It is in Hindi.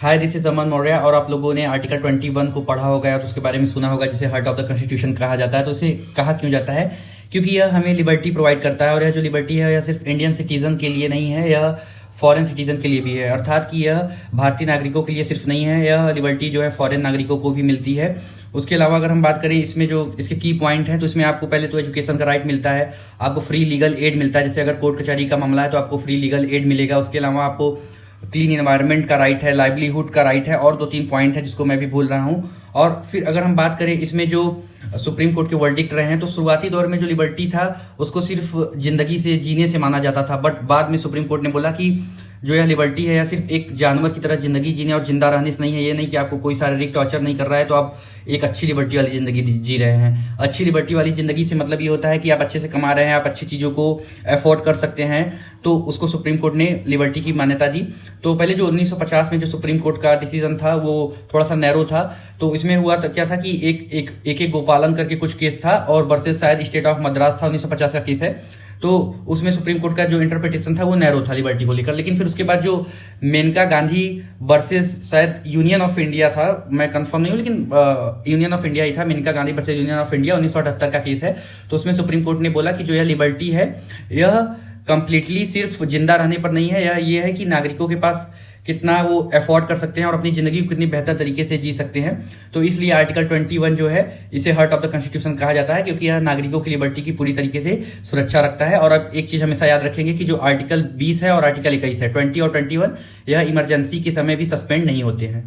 हाय, दिस इज अमन मौर्य। और आप लोगों ने आर्टिकल 21 को पढ़ा होगा या तो उसके बारे में सुना होगा, जिसे हार्ट ऑफ द कॉन्स्टिट्यूशन कहा जाता है। तो इसे कहा क्यों जाता है? क्योंकि यह हमें लिबर्टी प्रोवाइड करता है, और यह जो लिबर्टी है यह सिर्फ इंडियन सिटीजन के लिए नहीं है, यह फॉरेन सिटीजन के लिए भी है। अर्थात कि यह भारतीय नागरिकों के लिए सिर्फ नहीं है, यह लिबर्टी जो है फॉरेन नागरिकों को भी मिलती है। उसके अलावा अगर हम बात करें इसमें जो इसके की पॉइंट है, तो इसमें आपको पहले तो एजुकेशन का राइट मिलता है, आपको फ्री लीगल एड मिलता है। जैसे अगर कोर्ट कचहरी का मामला है तो आपको फ्री लीगल एड मिलेगा। उसके अलावा आपको क्लीन एनवायरनमेंट का राइट है, लाइवलीहुड का राइट है, और 2-3 पॉइंट है जिसको मैं भी भूल रहा हूं। और फिर अगर हम बात करें इसमें जो सुप्रीम कोर्ट के वर्डिक्ट रहे हैं, तो शुरुआती दौर में जो लिबर्टी था उसको सिर्फ जिंदगी से जीने से माना जाता था, बट बाद में सुप्रीम कोर्ट ने बोला कि जो यह लिबर्टी है यह सिर्फ एक जानवर की तरह जिंदगी जीने और जिंदा रहने से नहीं है। ये नहीं कि आपको कोई शारीरिक टॉर्चर नहीं कर रहा है तो आप एक अच्छी लिबर्टी वाली जिंदगी जी रहे हैं। अच्छी लिबर्टी वाली जिंदगी से मतलब ये होता है कि आप अच्छे से कमा रहे हैं, आप अच्छी चीजों को अफोर्ड कर सकते हैं, तो उसको सुप्रीम कोर्ट ने लिबर्टी की मान्यता दी। तो पहले जो 1950 में जो सुप्रीम कोर्ट का डिसीजन था वो थोड़ा सा नैरो था। तो इसमें हुआ तो क्या था कि एक गोपालन करके कुछ केस था, और वर्सेस शायद स्टेट ऑफ मद्रास था, 1950 का केस है। तो उसमें सुप्रीम कोर्ट का जो इंटरप्रिटेशन था वो नैरो था लिबर्टी को लेकर। लेकिन फिर उसके बाद जो मेनका गांधी वर्सेस शायद यूनियन ऑफ इंडिया था, मैं कंफर्म नहीं हूं, लेकिन यूनियन ऑफ इंडिया ही था, Menaka Gandhi versus Union of India 1978 का केस है। तो उसमें सुप्रीम कोर्ट ने बोला कि जो यह लिबर्टी है यह कंप्लीटली सिर्फ जिंदा रहने पर नहीं है, यह है कि नागरिकों के पास कितना वो अफोर्ड कर सकते हैं और अपनी जिंदगी को कितनी बेहतर तरीके से जी सकते हैं। तो इसलिए आर्टिकल 21 जो है इसे हार्ट ऑफ द कॉन्स्टिट्यूशन कहा जाता है, क्योंकि यह नागरिकों की लिबर्टी की पूरी तरीके से सुरक्षा रखता है। और अब एक चीज हमेशा याद रखेंगे कि जो आर्टिकल 20 है और आर्टिकल 21 है, 20 और 21, यह इमरजेंसी के समय भी सस्पेंड नहीं होते हैं।